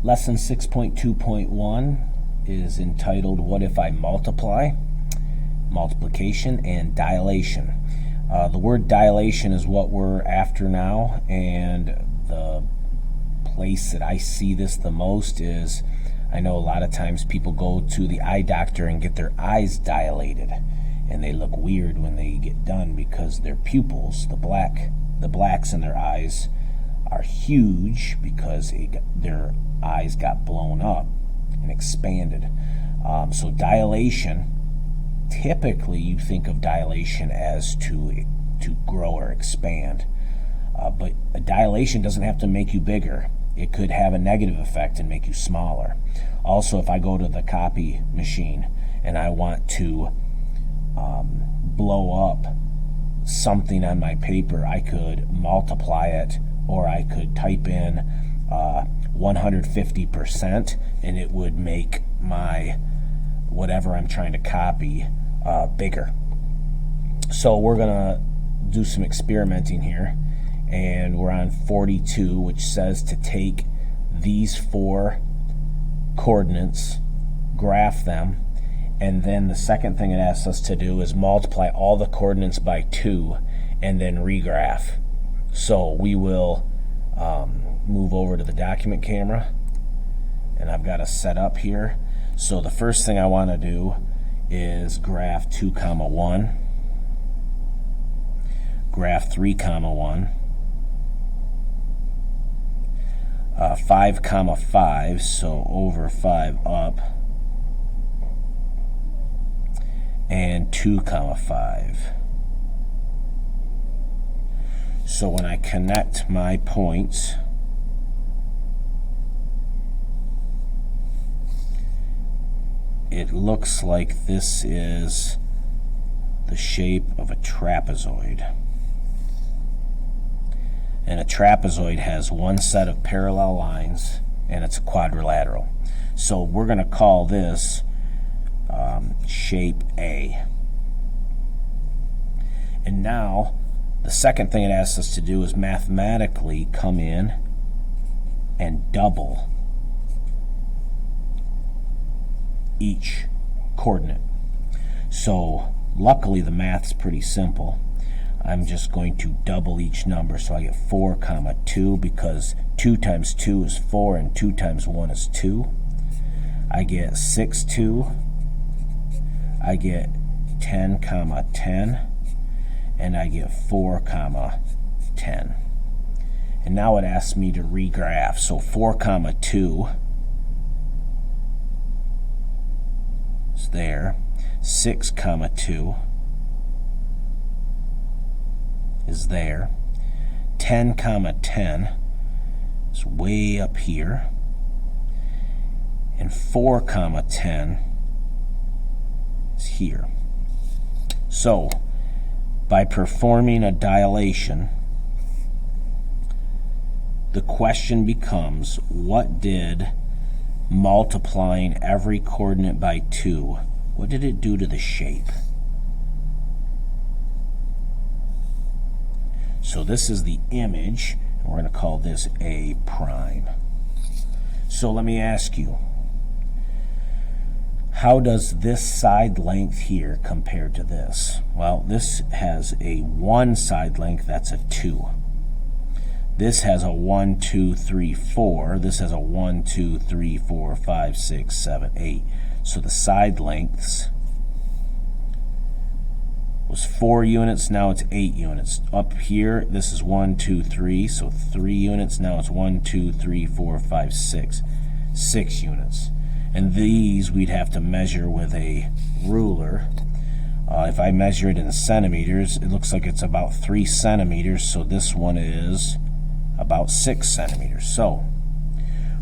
Lesson 6.2.1 is entitled, What If I Multiply? Multiplication and dilation. The word dilation is what we're after now, and the place that I see this the most is, I know a lot of times people go to the eye doctor and get their eyes dilated, and they look weird when they get done because their pupils, the blacks in their eyes, are huge because their eyes got blown up and expanded. So dilation, typically you think of dilation as to grow or expand, but a dilation doesn't have to make you bigger. It could have a negative effect and make you smaller. Also, if I go to the copy machine and I want to blow up something on my paper, I could multiply it, or I could type in 150%, and it would make my whatever I'm trying to copy bigger. So we're gonna do some experimenting here, and we're on 42, which says to take these 4 coordinates, graph them, and then the second thing it asks us to do is multiply all the coordinates by 2 and then regraph. So we will move over to the document camera, and I've got a set up here. So the first thing I want to do is graph 2, 1, graph 3, 1, 5, 5, so over 5 up, and 2, 5. So when I connect my points, it looks like this is the shape of a trapezoid. And a trapezoid has one set of parallel lines, and it's a quadrilateral. So we're going to call this shape A. And now the second thing it asks us to do is mathematically come in and double each coordinate. So luckily the math's pretty simple. I'm just going to double each number, so I get 4, 2, because 2 times 2 is 4 and 2 times 1 is 2. I get 6, 2. I get 10, 10, and I get 4, 10. And now it asks me to regraph. So 4, 2 is there. 6, 2 is there. 10, 10 is way up here. And 4, 10 is here. So by performing a dilation, the question becomes, what did multiplying every coordinate by 2, what did it do to the shape? So this is the image, and we're going to call this A prime. So let me ask you, how does this side length here compare to this? Well, this has a 1 side length, that's a 2. This has a 1, 2, 3, 4. This has a 1, 2, 3, 4, 5, 6, 7, 8. So the side lengths was 4 units, now it's 8 units. Up here, this is 1, 2, 3, so 3 units, now it's 1, 2, 3, 4, 5, 6. 6 units. And these we'd have to measure with a ruler. If I measure it in centimeters, it looks like it's about 3 centimeters, so this one is about 6 centimeters. So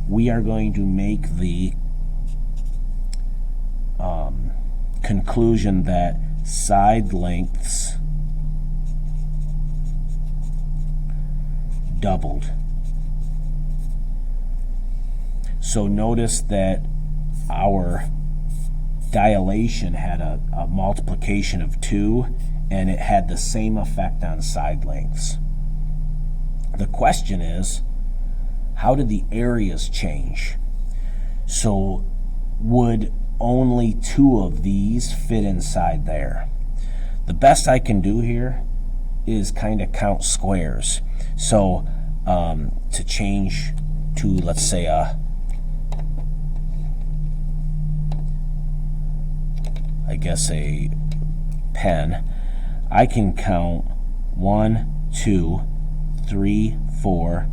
we are going to make the conclusion that side lengths doubled. So notice that our dilation had a multiplication of 2, and it had the same effect on side lengths. The question is, how did the areas change? So would only 2 of these fit inside there? The best I can do here is kind of count squares. So to change to, let's say, I guess a pen, I can count 1, 2, 3, 4,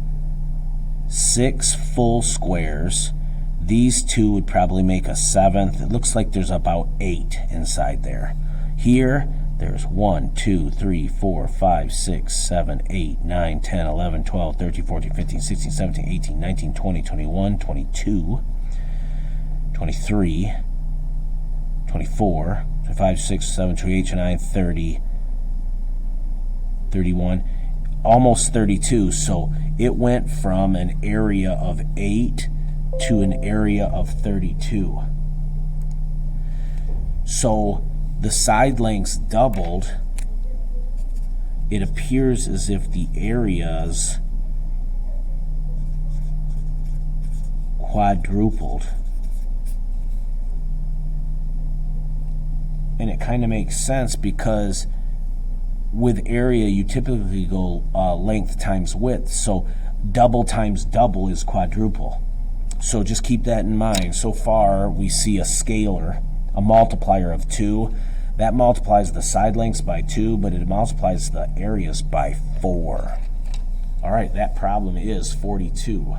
6 full squares. These 2 would probably make a 7th. It looks like there's about 8 inside there. Here, there's 1, 2, 3, 4, 5, 6, 7, 8, 9, 10, 11, 12, 13, 14, 15, 16, 17, 18, 19, 20, 21, 22, 23, 24, 25, 6, 7, 28, 29, 30, 31, almost 32. So it went from an area of 8 to an area of 32. So the side lengths doubled. It appears as if the areas quadrupled. And it kind of makes sense because with area you typically go length times width. So double times double is quadruple. So just keep that in mind. So far we see a scalar, a multiplier of 2. That multiplies the side lengths by 2, but it multiplies the areas by 4. All right, that problem is 42.